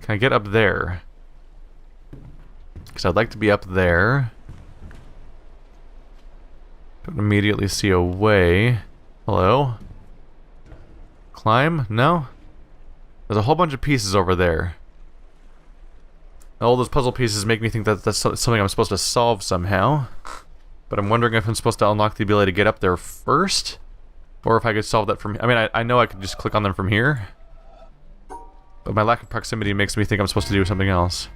Can I get up there? Because I'd like to be up there. Don't immediately see a way. Hello? Climb? No? There's a whole bunch of pieces over there. All those puzzle pieces make me think that that's something I'm supposed to solve somehow. But I'm wondering if I'm supposed to unlock the ability to get up there first? Or if I could solve that from... I mean, I know I could just click on them from here. But my lack of proximity makes me think I'm supposed to do something else.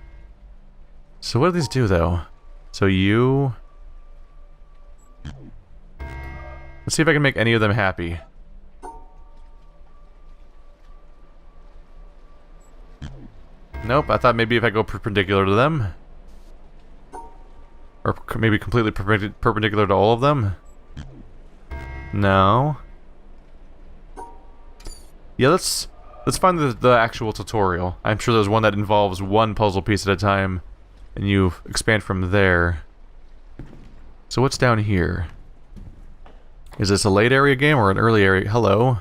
So what do these do, though? So you... Let's see if I can make any of them happy. Nope, I thought maybe if I go perpendicular to them. Or maybe completely perpendicular to all of them. No. Yeah, let's find the actual tutorial. I'm sure there's one that involves one puzzle piece at a time, and you expand from there. So what's down here? Is this a late area game or an early area? Hello?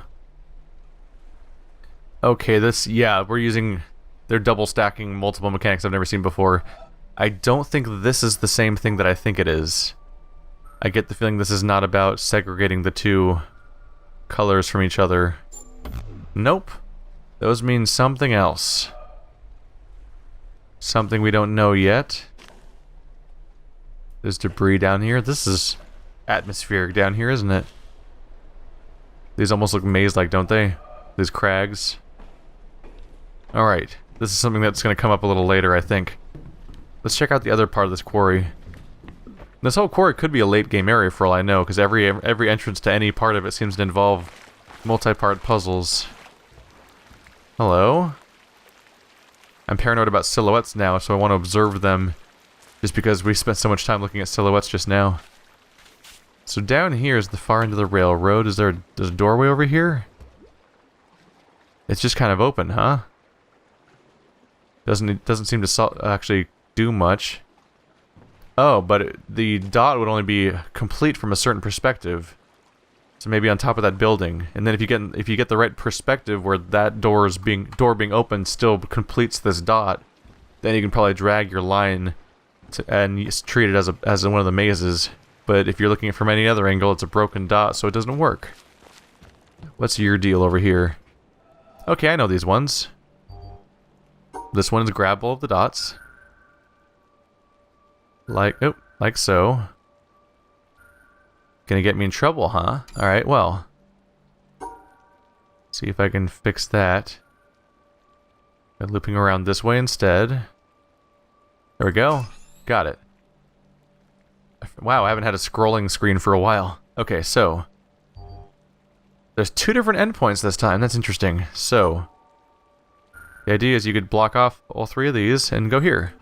Okay, yeah, we're using... They're double stacking multiple mechanics I've never seen before. I don't think this is the same thing that I think it is. I get the feeling this is not about segregating the two colors from each other. Nope. Those mean something else. Something we don't know yet. There's debris down here. This is atmospheric down here, isn't it? These almost look maze-like, don't they? These crags. Alright. This is something that's going to come up a little later, I think. Let's check out the other part of this quarry. This whole quarry could be a late game area for all I know, because every entrance to any part of it seems to involve multi-part puzzles. Hello? I'm paranoid about silhouettes now, so I want to observe them, just because we spent so much time looking at silhouettes just now. So down here is the far end of the railroad. There's a doorway over here? It's just kind of open, huh? Doesn't seem to actually do much. Oh, but the dot would only be complete from a certain perspective. So maybe on top of that building, and then if you get the right perspective where that door being open still completes this dot, then you can probably drag your line and treat it as one of the mazes. But if you're looking at it from any other angle, it's a broken dot, so it doesn't work. What's your deal over here? Okay, I know these ones. This one is grab all of the dots. Like so. Gonna get me in trouble, huh? Alright, well. See if I can fix that. By looping around this way instead. There we go. Got it. Wow, I haven't had a scrolling screen for a while. Okay, so. There's two different endpoints this time. That's interesting. So. The idea is you could block off all three of these and go here.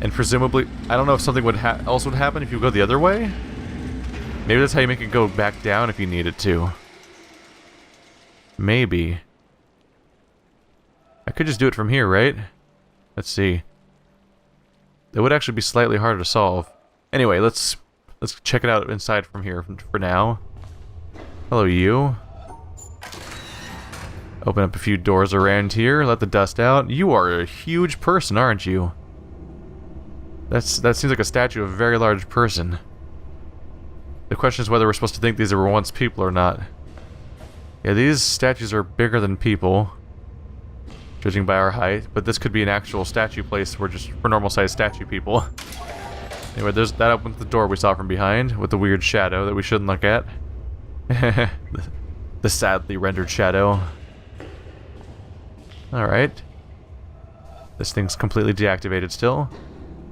And presumably, I don't know if something would else would happen if you go the other way? Maybe that's how you make it go back down if you need it to. Maybe. I could just do it from here, right? Let's see. It would actually be slightly harder to solve. Anyway, let's check it out inside from here for now. Hello, you. Open up a few doors around here, let the dust out. You are a huge person, aren't you? That seems like a statue of a very large person. The question is whether we're supposed to think these were once people or not. Yeah, these statues are bigger than people, judging by our height, but this could be an actual statue place for normal-sized statue people. Anyway, that opens the door we saw from behind, with the weird shadow that we shouldn't look at. the sadly rendered shadow. Alright. This thing's completely deactivated still.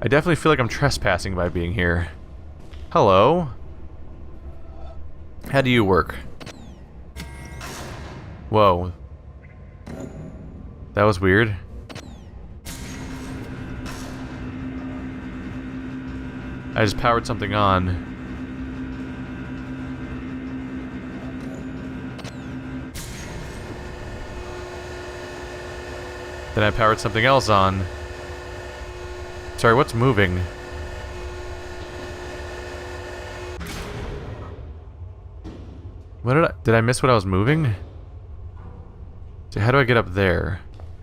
I definitely feel like I'm trespassing by being here. Hello. How do you work? Whoa. That was weird. I just powered something on. Then I powered something else on. Sorry, what's moving? What did I miss what I was moving? So how do I get up there?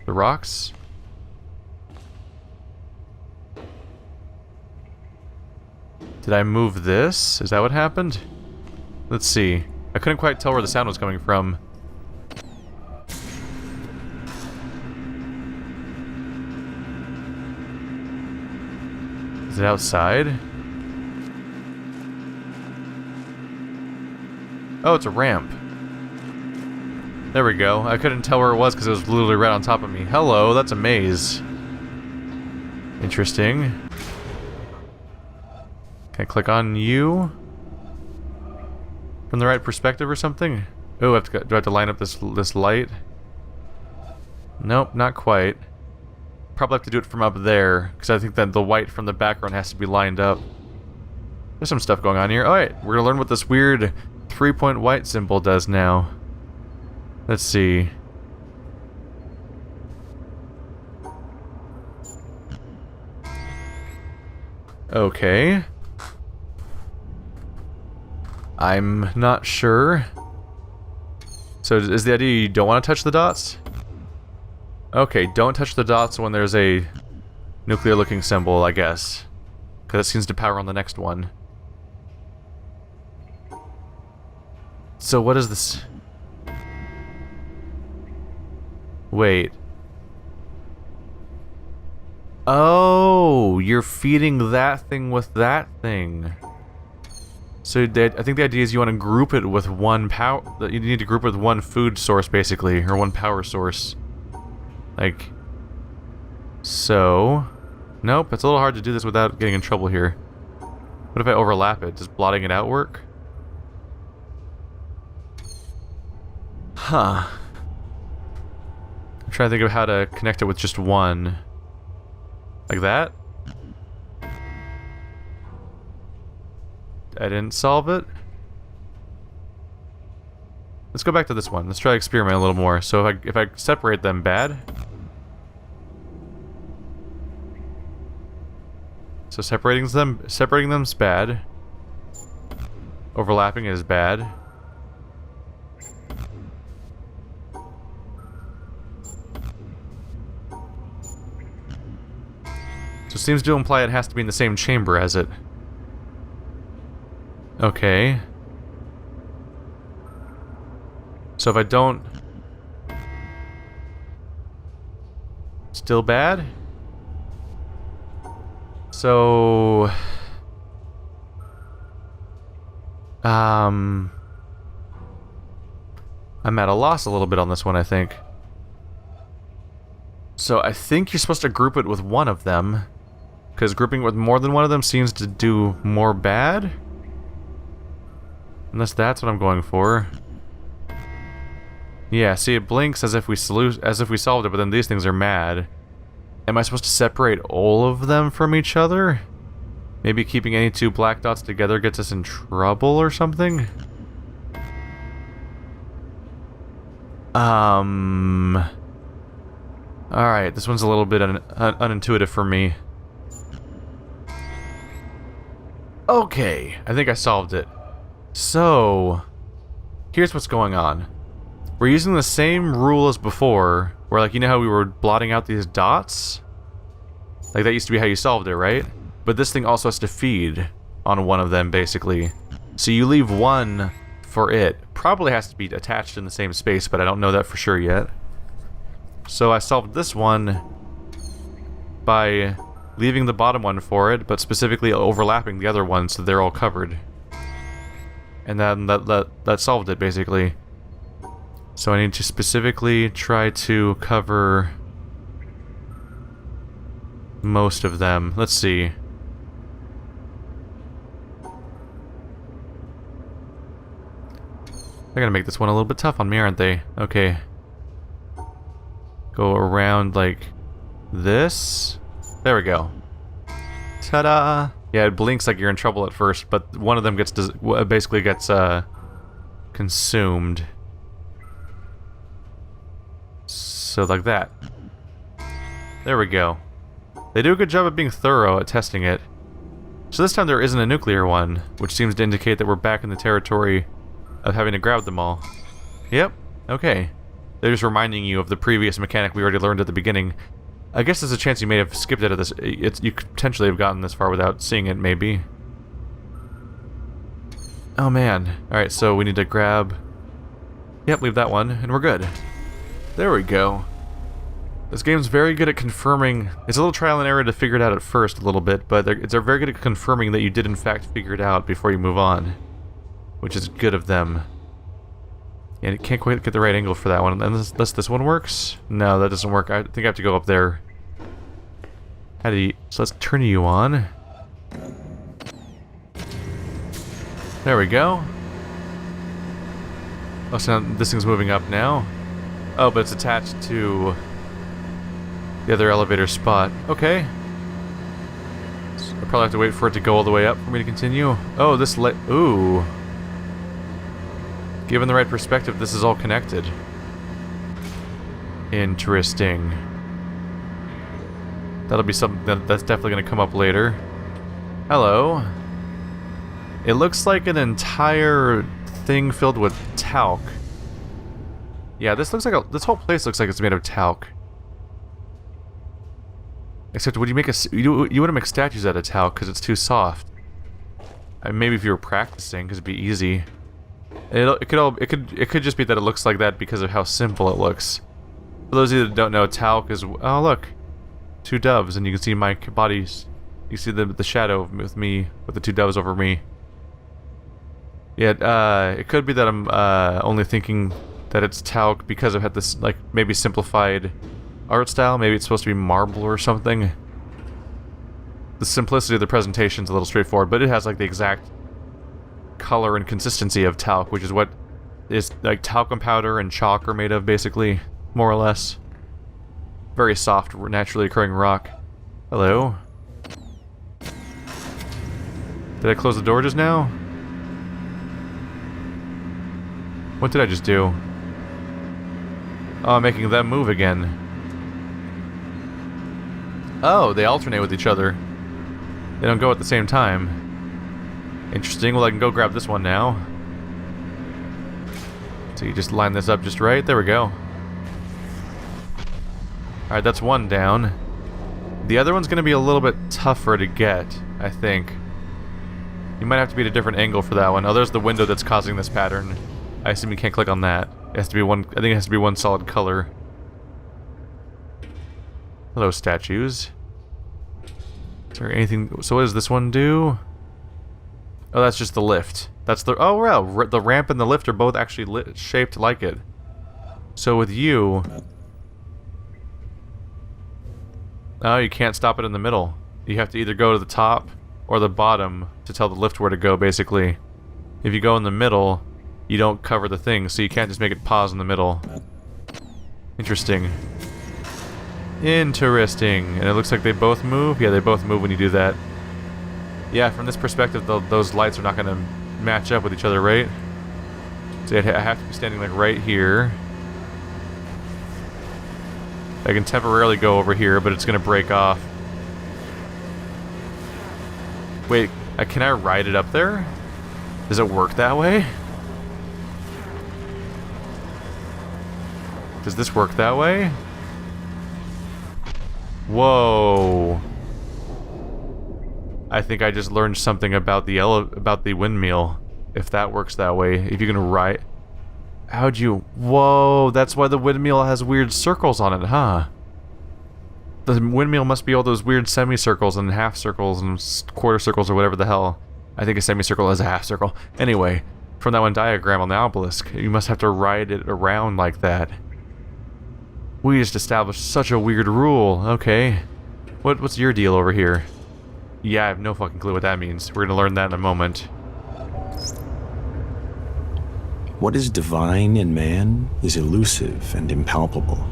The rocks? Did I move this? Is that what happened? Let's see. I couldn't quite tell where the sound was coming from. Is it outside? Oh, it's a ramp. There we go. I couldn't tell where it was because it was literally right on top of me. Hello, that's a maze. Interesting. Can I click on you? From the right perspective or something? Oh, do I have to line up this light? Nope, not quite. Probably have to do it from up there, because I think that the white from the background has to be lined up. There's some stuff going on here. Alright, we're gonna learn what this weird 3-point white symbol does now. Let's see. Okay. I'm not sure. So is the idea you don't want to touch the dots? Okay, don't touch the dots when there's a nuclear-looking symbol, I guess. Because it seems to power on the next one. So what is this? Wait. Oh, you're feeding that thing with that thing. So I think the idea is you want to group it with one power. You need to group it with one food source, basically, or one power source. Like, so. Nope, it's a little hard to do this without getting in trouble here. What if I overlap it? Does blotting it out work? Huh. I'm trying to think of how to connect it with just one. Like that? I didn't solve it. Let's go back to this one. Let's try to experiment a little more. So if I separate them, bad. So separating them's bad. Overlapping is bad. So it seems to imply it has to be in the same chamber as it. Okay. So if I don't... Still bad? So... I'm at a loss a little bit on this one, I think. So I think you're supposed to group it with one of them. Because grouping it with more than one of them seems to do more bad? Unless that's what I'm going for. Yeah, see, it blinks as if we solved it, but then these things are mad. Am I supposed to separate all of them from each other? Maybe keeping any two black dots together gets us in trouble or something? Alright, this one's a little bit unintuitive for me. Okay, I think I solved it. So, here's what's going on. We're using the same rule as before, where, like, you know how we were blotting out these dots? Like, that used to be how you solved it, right? But this thing also has to feed on one of them, basically. So you leave one for it. Probably has to be attached in the same space, but I don't know that for sure yet. So I solved this one by leaving the bottom one for it, but specifically overlapping the other one so they're all covered. And then that solved it, basically. So I need to specifically try to cover most of them. Let's see. They're gonna make this one a little bit tough on me, aren't they? Okay. Go around like this. There we go. Ta-da! Yeah, it blinks like you're in trouble at first, but one of them basically gets consumed. So like that. There we go. They do a good job of being thorough at testing it. So this time there isn't a nuclear one, which seems to indicate that we're back in the territory of having to grab them all. Yep, okay. They're just reminding you of the previous mechanic we already learned at the beginning. I guess there's a chance you may have skipped it at this. You could potentially have gotten this far without seeing it, maybe. Oh man. Alright, so we need to grab... Yep, leave that one, and we're good. There we go. This game's very good at confirming... It's a little trial and error to figure it out at first a little bit, but it's very good at confirming that you did in fact figure it out before you move on. Which is good of them. And it can't quite get the right angle for that one. Unless this one works? No, that doesn't work. I think I have to go up there. How do you... So let's turn you on. There we go. Oh, so now this thing's moving up now. Oh, but it's attached to the other elevator spot. Okay. So I'll probably have to wait for it to go all the way up for me to continue. Oh, this ooh. Given the right perspective, this is all connected. Interesting. That'll be something that's definitely going to come up later. Hello. It looks like an entire thing filled with talc. Yeah, this looks like this whole place looks like it's made of talc. Except, would you make you wouldn't make statues out of talc because it's too soft. Maybe if you were practicing, because it'd be easy. It could just be that it looks like that because of how simple it looks. For those of you that don't know, talc is... Oh, look. 2 doves, and you can see my bodies. You see the shadow with me, with the 2 doves over me. Yeah, it could be that I'm only thinking that it's talc because I've had this, like, maybe simplified art style. Maybe it's supposed to be marble or something. The simplicity of the presentation is a little straightforward, but it has, like, the exact color and consistency of talc, which is what is like talcum powder and chalk are made of, basically, more or less. Very soft, naturally occurring rock. Hello? Did I close the door just now? What did I just do? Oh, I'm making them move again. Oh, they alternate with each other. They don't go at the same time. Interesting. Well, I can go grab this one now. So you just line this up just right. There we go. Alright, that's one down. The other one's going to be a little bit tougher to get, I think. You might have to be at a different angle for that one. Oh, there's the window that's causing this pattern. I assume you can't click on that. It has to be one... I think it has to be one solid color. Hello, statues. Is there anything... So what does this one do? Oh, that's just the lift. That's the... Oh, wow. The ramp and the lift are both actually shaped like it. So with you... Oh, you can't stop it in the middle. You have to either go to the top or the bottom to tell the lift where to go, basically. If you go in the middle, you don't cover the thing, so you can't just make it pause in the middle. Interesting. Interesting. And it looks like they both move? Yeah, they both move when you do that. Yeah, from this perspective, those lights are not going to match up with each other, right? So I have to be standing, like, right here. I can temporarily go over here, but it's going to break off. Wait, can I ride it up there? Does it work that way? Does this work that way? Whoa. I think I just learned something about the windmill. If that works that way. If you can ride... How'd you... Whoa, that's why the windmill has weird circles on it, huh? The windmill must be all those weird semicircles and half circles and quarter circles or whatever the hell. I think a semicircle is a half circle. Anyway, from that one diagram on the obelisk, you must have to ride it around like that. We just established such a weird rule. Okay. What's your deal over here? Yeah, I have no fucking clue what that means. We're gonna learn that in a moment. What is divine in man is elusive and impalpable,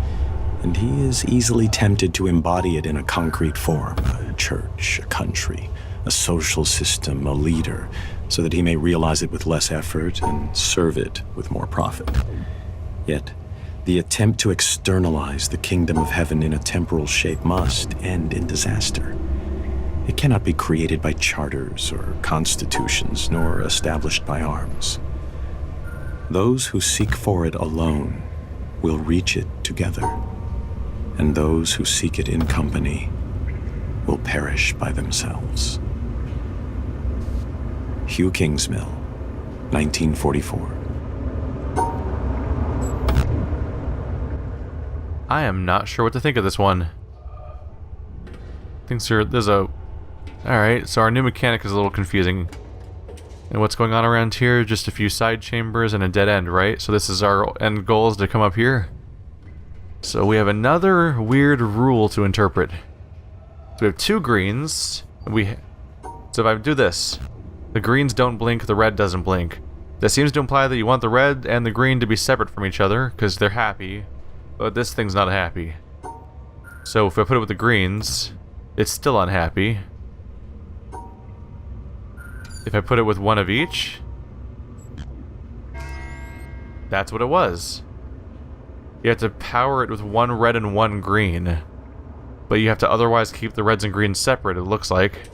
and he is easily tempted to embody it in a concrete form, a church, a country, a social system, a leader, so that he may realize it with less effort and serve it with more profit. Yet, the attempt to externalize the kingdom of heaven in a temporal shape must end in disaster. It cannot be created by charters or constitutions, nor established by arms. Those who seek for it alone will reach it together, and those who seek it in company will perish by themselves. Hugh Kingsmill, 1944. I am not sure what to think of this one. There's a... Alright, so our new mechanic is a little confusing. And what's going on around here? Just a few side chambers and a dead end, right? So this is our end goal, is to come up here. So we have another weird rule to interpret. So we have 2 greens. So if I do this, the greens don't blink, the red doesn't blink. That seems to imply that you want the red and the green to be separate from each other, because they're happy. But this thing's not happy. So if I put it with the greens, it's still unhappy. If I put it with one of each, that's what it was. You have to power it with 1 red and 1 green. But you have to otherwise keep the reds and greens separate, it looks like.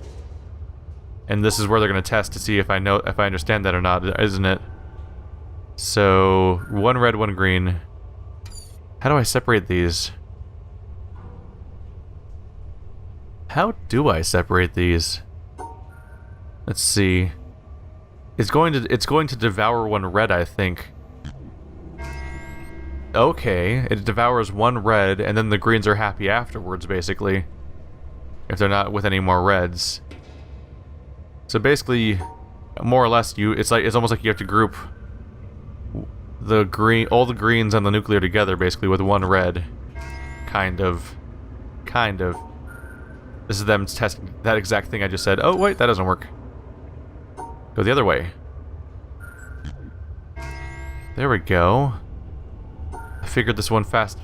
And this is where they're going to test to see if I understand that or not, isn't it? So, 1 red, 1 green. How do I separate these? How do I separate these? Let's see. It's going to devour 1 red, I think. Okay, it devours 1 red, and then the greens are happy afterwards, basically. If they're not with any more reds. So basically, more or less, it's almost like you have to group all the greens on the nuclear together, basically, with 1 red. Kind of. This is them testing that exact thing I just said. Oh, wait, that doesn't work. Go the other way. There we go. I figured this one out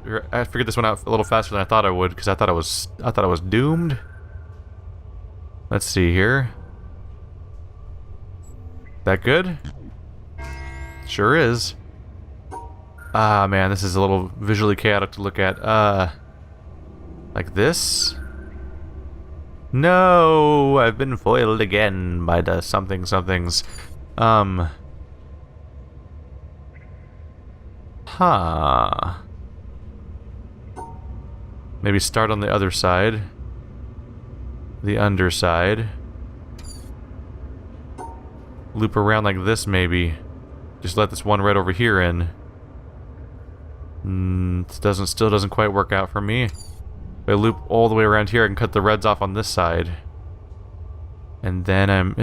a little faster than I thought I would, because I thought I was doomed. Let's see here. That good? Sure is. Ah, man, this is a little visually chaotic to look at. Like this? No, I've been foiled again by the somethings. Maybe start on the other side. The underside. Loop around like this, maybe. Just let this 1 red over here in. Still doesn't quite work out for me. If I loop all the way around here, I can cut the reds off on this side. And then I'm...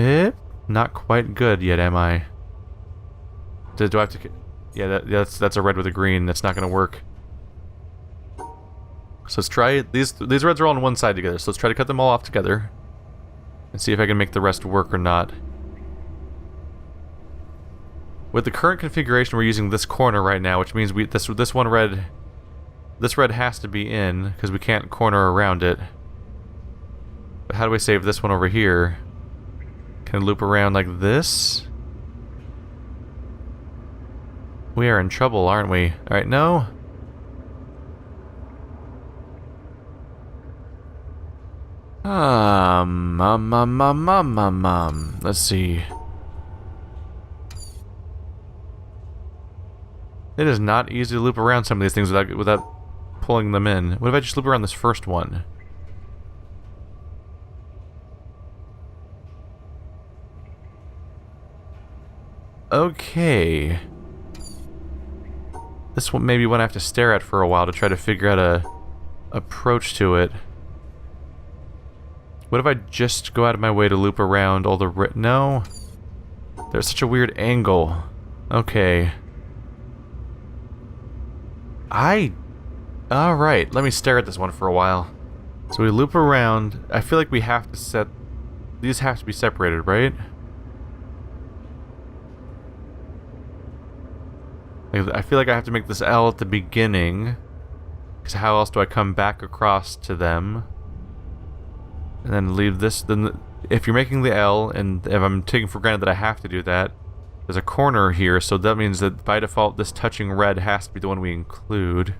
not quite good yet, am I? Do I have to... Yeah, that's a red with a green. That's not going to work. So let's try... These reds are all on one side together, so let's try to cut them all off together. And see if I can make the rest work or not. With the current configuration, we're using this corner right now, which means this one red... This red has to be in, because we can't corner around it. But how do we save this one over here? Can I loop around like this? We are in trouble, aren't we? Alright, no. Let's see. It is not easy to loop around some of these things without pulling them in. What if I just loop around this first one? Okay. This one maybe one I have to stare at for a while to try to figure out a approach to it. What if I just go out of my way to loop around all the no? There's such a weird angle. Okay. Alright, let me stare at this one for a while. So we loop around. I feel like we have to set... These have to be separated, right? I feel like I have to make this L at the beginning. Because how else do I come back across to them? And then leave this... Then if you're making the L, and if I'm taking for granted that I have to do that, there's a corner here, so that means that by default this touching red has to be the one we include.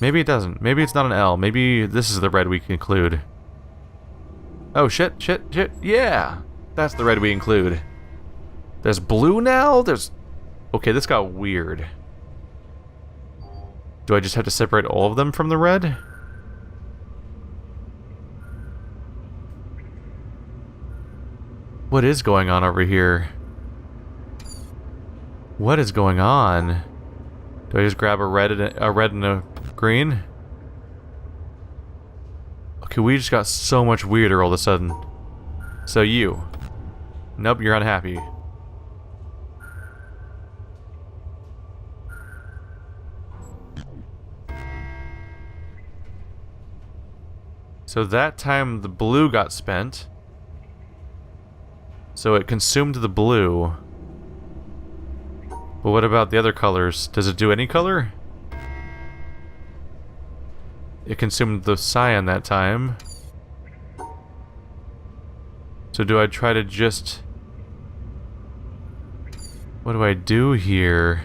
Maybe it doesn't. Maybe it's not an L. Maybe this is the red we include. Oh, shit. Yeah! That's the red we include. There's blue now? There's... Okay, this got weird. Do I just have to separate all of them from the red? What is going on over here? What is going on? Do I just grab a red and a green? Okay, we just got so much weirder all of a sudden. So you. Nope, you're unhappy. So that time the blue got spent. So it consumed the blue. But what about the other colors? Does it do any color? It consumed the cyan that time. So do I try to just... What do I do here?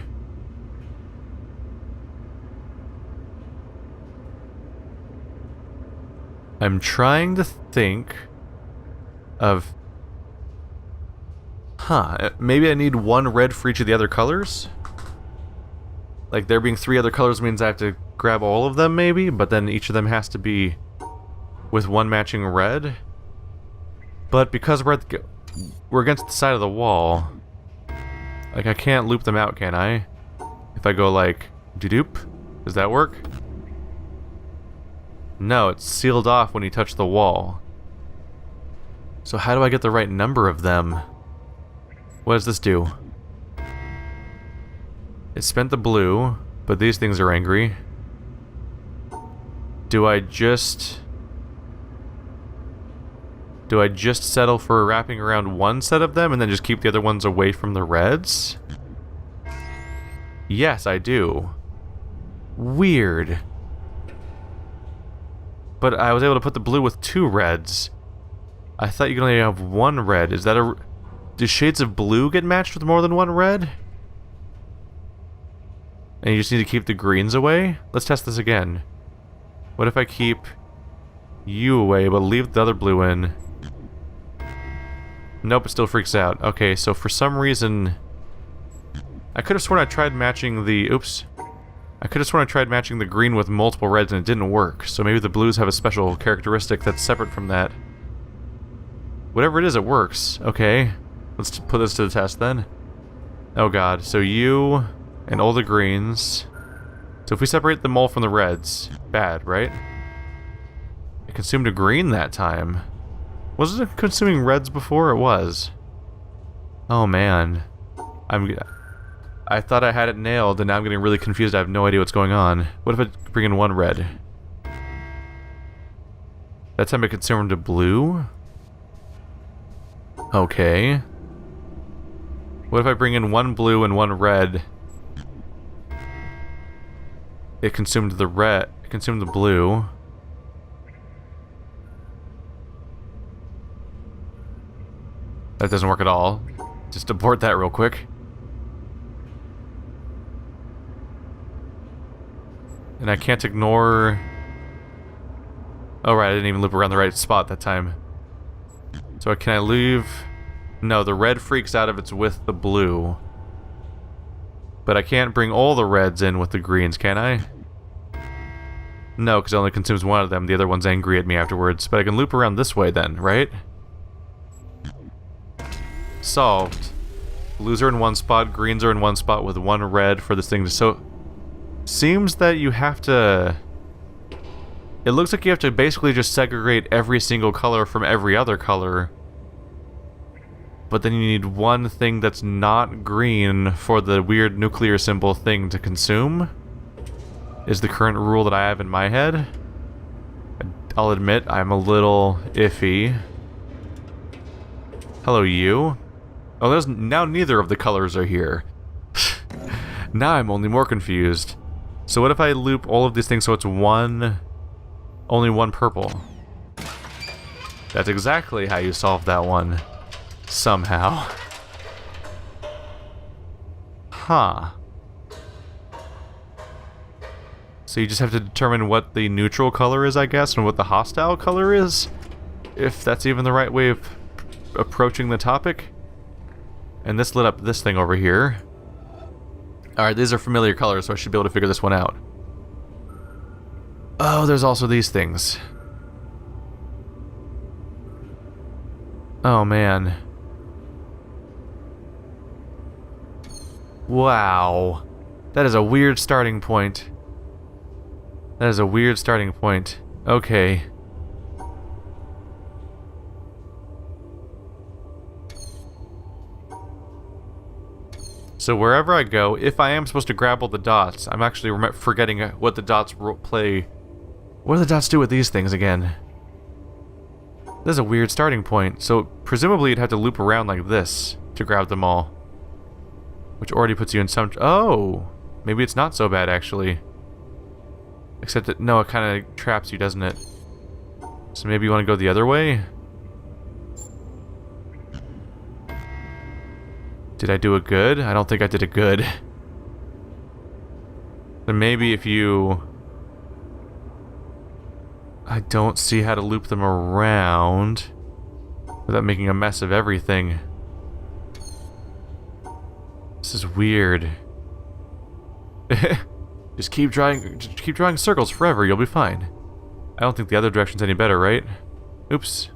I'm trying to think of... maybe I need one red for each of the other colors? Like, there being 3 other colors means I have to grab all of them, maybe? But then each of them has to be with one matching red? But because we're against the side of the wall, like, I can't loop them out, can I? If I go like, doop, does that work? No, it's sealed off when you touch the wall. So how do I get the right number of them? What does this do? It spent the blue, but these things are angry. Do I just settle for wrapping around one set of them and then just keep the other ones away from the reds? Yes, I do. Weird. But I was able to put the blue with 2 reds. I thought you could only have 1 red. Is that a... Do shades of blue get matched with more than 1 red? And you just need to keep the greens away? Let's test this again. What if I keep you away, but leave the other blue in? Nope, it still freaks out. Okay, so for some reason... I could have sworn I tried matching the... Oops. I could have sworn I tried matching the green with multiple reds and it didn't work. So maybe the blues have a special characteristic that's separate from that. Whatever it is, it works. Okay. Let's put this to the test then. Oh god, so you and all the greens. So if we separate them all from the reds, bad, right? It consumed a green that time. Was it consuming reds before? It was. Oh man. I thought I had it nailed and now I'm getting really confused. I have no idea what's going on. What if I bring in 1 red? That time it consumed a blue? Okay. What if I bring in 1 blue and 1 red? It consumed the red. It consumed the blue. That doesn't work at all. Just abort that real quick. And I can't ignore... Oh right, I didn't even loop around the right spot that time. So can I leave... No, the red freaks out if it's with the blue. But I can't bring all the reds in with the greens, can I? No, because it only consumes 1 of them. The other one's angry at me afterwards. But I can loop around this way then, right? Solved. Blues are in 1 spot, greens are in 1 spot with 1 red for this thing to... So... Seems that you have to... It looks like you have to basically just segregate every single color from every other color. But then you need 1 thing that's not green for the weird nuclear symbol thing to consume. Is the current rule that I have in my head. I'll admit, I'm a little iffy. Hello, you. Oh, there's now neither of the colors are here. Now I'm only more confused. So what if I loop all of these things so it's only 1 purple? That's exactly how you solve that one. Somehow. Huh. So you just have to determine what the neutral color is, I guess, and what the hostile color is? If that's even the right way of approaching the topic. And this lit up this thing over here. Alright, these are familiar colors, so I should be able to figure this one out. Oh, there's also these things. Oh, man. Wow. That is a weird starting point. That is a weird starting point. Okay. So wherever I go, if I am supposed to grab all the dots, I'm actually forgetting what the dots play. What do the dots do with these things again? This is a weird starting point. So presumably you'd have to loop around like this to grab them all. Which already puts you in some... Oh! Maybe it's not so bad, actually. Except that, no, it kind of traps you, doesn't it? So maybe you want to go the other way? Did I do it good? I don't think I did it good. Then maybe if you... I don't see how to loop them around without making a mess of everything. This is weird. Just keep drawing circles forever, you'll be fine. I don't think the other direction's any better, right? Oops.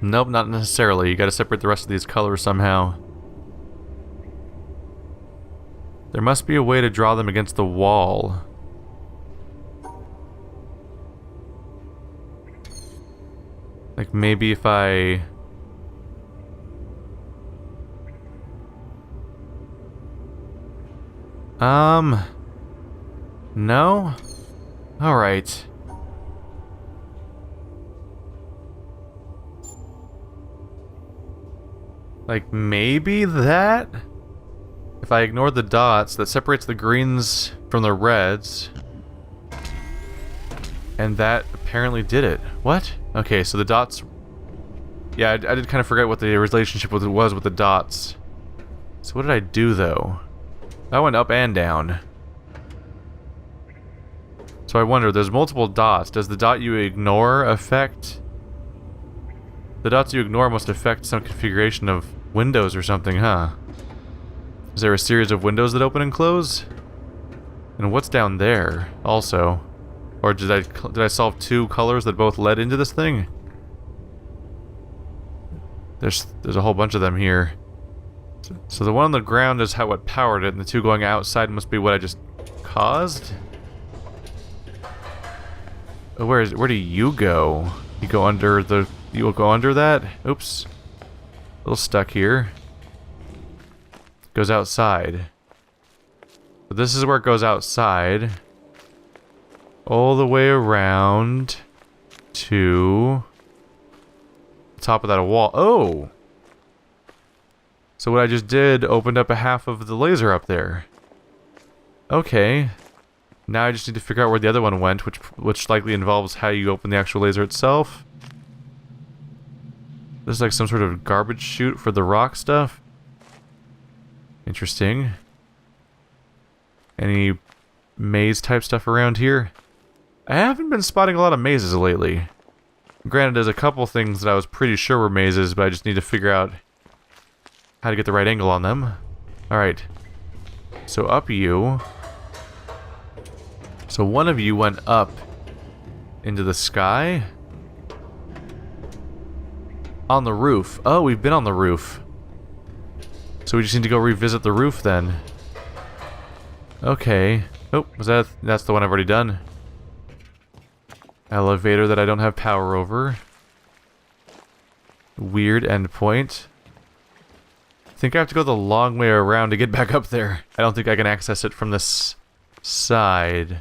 Nope, not necessarily. You gotta separate the rest of these colors somehow. There must be a way to draw them against the wall. Like maybe if I... No? Alright. Like, maybe that? If I ignore the dots, that separates the greens from the reds. And that apparently did it. What? Okay, so the dots... Yeah, I did kind of forget what the relationship was with the dots. So what did I do, though? I went up and down. So I wonder, there's multiple dots. Does the dot you ignore affect... The dots you ignore must affect some configuration of windows or something, huh? Is there a series of windows that open and close? And what's down there, also? Or did I solve two colors that both led into this thing? There's a whole bunch of them here. So the one on the ground is what powered it, and the two going outside must be what I just caused? Oh, where do you go? You go under the... You will go under that? Oops. A little stuck here. Goes outside. But this is where it goes outside. All the way around to the top of that wall. Oh! So what I just did opened up a half of the laser up there. Okay. Now I just need to figure out where the other one went, which likely involves how you open the actual laser itself. This is like some sort of garbage chute for the rock stuff. Interesting. Any maze type stuff around here? I haven't been spotting a lot of mazes lately. Granted, there's a couple things that I was pretty sure were mazes, but I just need to figure out how to get the right angle on them. Alright. So up you. So one of you went up into the sky. On the roof. Oh, we've been on the roof. So we just need to go revisit the roof then. Okay. Oh, that's the one I've already done. Elevator that I don't have power over. Weird endpoint. I think I have to go the long way around to get back up there. I don't think I can access it from this side.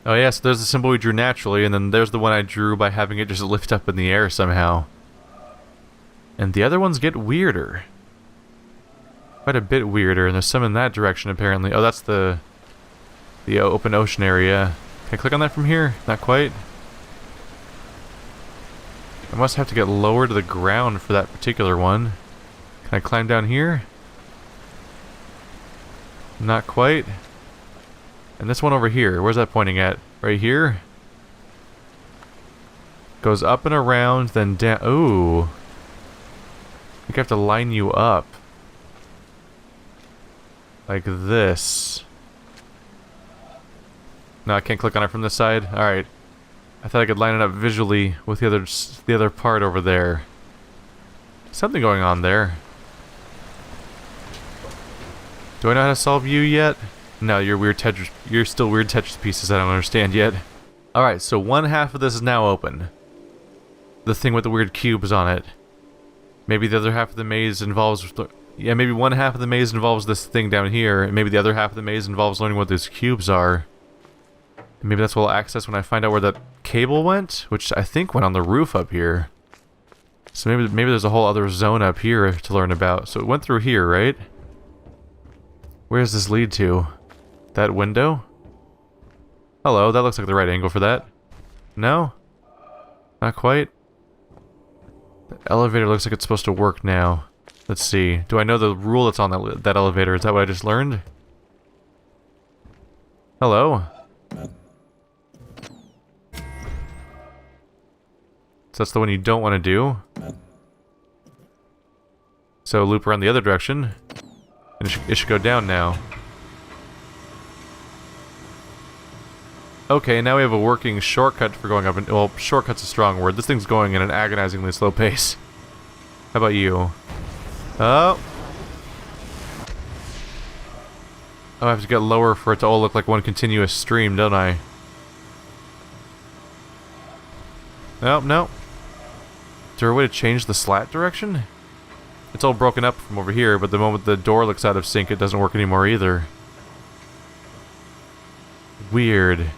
Oh yes, there's the symbol we drew naturally, and then there's the one I drew by having it just lift up in the air somehow. And the other ones get weirder. Quite a bit weirder, and there's some in that direction apparently. Oh, that's the open ocean area. Can I click on that from here? Not quite. I must have to get lower to the ground for that particular one. Can I climb down here? Not quite. And this one over here, where's that pointing at? Right here? Goes up and around, then down. Ooh. I think I have to line you up. Like this. No, I can't click on it from this side? Alright. I thought I could line it up visually with the other part over there. Something going on there. Do I know how to solve you yet? No, you're weird Tetris. You're still weird Tetris pieces I don't understand yet. Alright, so one half of this is now open. The thing with the weird cubes on it. Maybe the other half of the maze involves... Yeah, maybe one half of the maze involves this thing down here, and maybe the other half of the maze involves learning what these cubes are. And maybe that's what I'll access when I find out where that cable went, which I think went on the roof up here. So maybe there's a whole other zone up here to learn about. So it went through here, right? Where does this lead to? That window? Hello, that looks like the right angle for that. No? Not quite? The elevator looks like it's supposed to work now. Let's see. Do I know the rule that's on that elevator? Is that what I just learned? Hello? So that's the one you don't want to do. So loop around the other direction. And it should go down now. Okay, now we have a working shortcut for going up and... Well, shortcut's a strong word. This thing's going at an agonizingly slow pace. How about you? Oh! Oh, I have to get lower for it to all look like one continuous stream, don't I? Nope, nope. Is there a way to change the slat direction? It's all broken up from over here, but the moment the door looks out of sync, it doesn't work anymore either. Weird.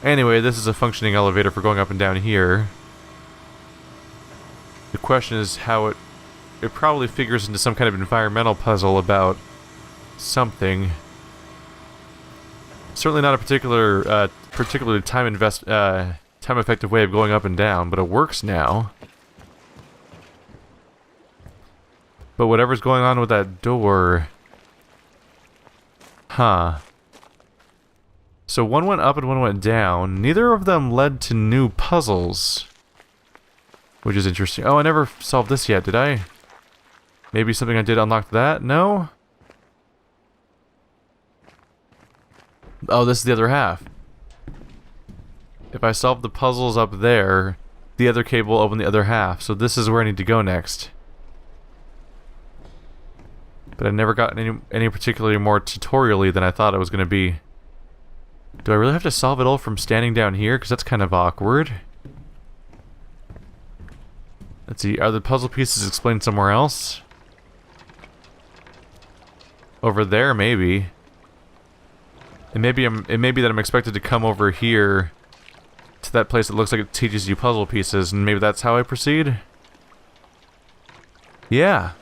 Anyway, this is a functioning elevator for going up and down here. The question is how it probably figures into some kind of environmental puzzle about something. Certainly not a particularly time-effective way of going up and down, but it works now. But whatever's going on with that door... Huh. So one went up and one went down. Neither of them led to new puzzles. Which is interesting. Oh, I never solved this yet, did I? Maybe something I did unlocked that? No? Oh, this is the other half. If I solve the puzzles up there, the other cable will open the other half. So this is where I need to go next. But I never got any particularly more tutorial-y than I thought it was going to be. Do I really have to solve it all from standing down here? Because that's kind of awkward. Let's see, are the puzzle pieces explained somewhere else? Over there, maybe. It may be that I'm expected to come over here to that place that looks like it teaches you puzzle pieces, and maybe that's how I proceed? Yeah.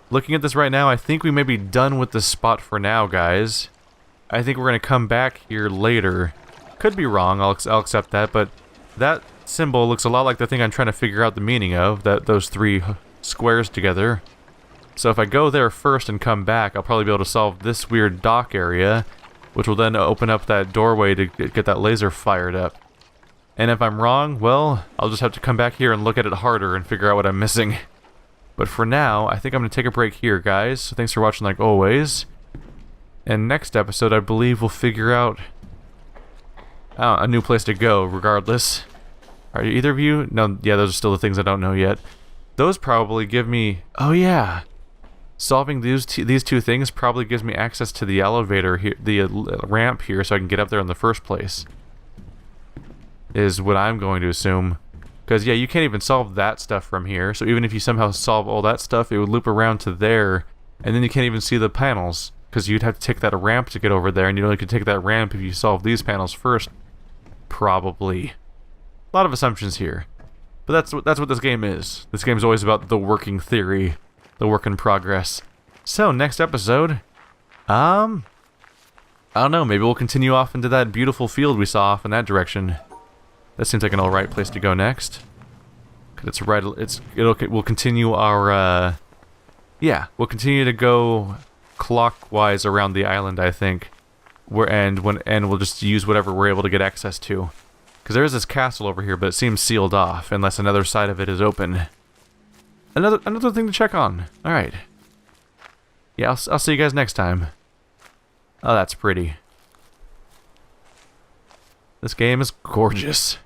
Looking at this right now, I think we may be done with this spot for now, guys. I think we're going to come back here later. Could be wrong, I'll accept that, but that symbol looks a lot like the thing I'm trying to figure out the meaning of, those three squares together. So if I go there first and come back, I'll probably be able to solve this weird dock area, which will then open up that doorway to get that laser fired up. And if I'm wrong, well, I'll just have to come back here and look at it harder and figure out what I'm missing. But for now, I think I'm going to take a break here, guys. So thanks for watching like always. And next episode, I believe we'll figure out a new place to go, regardless. Are either of you? No, yeah, those are still the things I don't know yet. Those probably give me... Oh, yeah. Solving these two things probably gives me access to the elevator here, the ramp here, so I can get up there in the first place. Is what I'm going to assume. Because, yeah, you can't even solve that stuff from here. So even if you somehow solve all that stuff, it would loop around to there. And then you can't even see the panels. Because you'd have to take that ramp to get over there. And you only could take that ramp if you solve these panels first. Probably. A lot of assumptions here. But that's what this game is. This game is always about the working theory. The work in progress. So, next episode... I don't know. Maybe we'll continue off into that beautiful field we saw off in that direction. That seems like an alright place to go next. Cause it's right. We'll continue our. Yeah, we'll continue to go clockwise around the island. I think. And we'll just use whatever we're able to get access to. Because there is this castle over here, but it seems sealed off unless another side of it is open. Another thing to check on. All right. yeah, I'll see you guys next time. Oh, that's pretty. This game is gorgeous.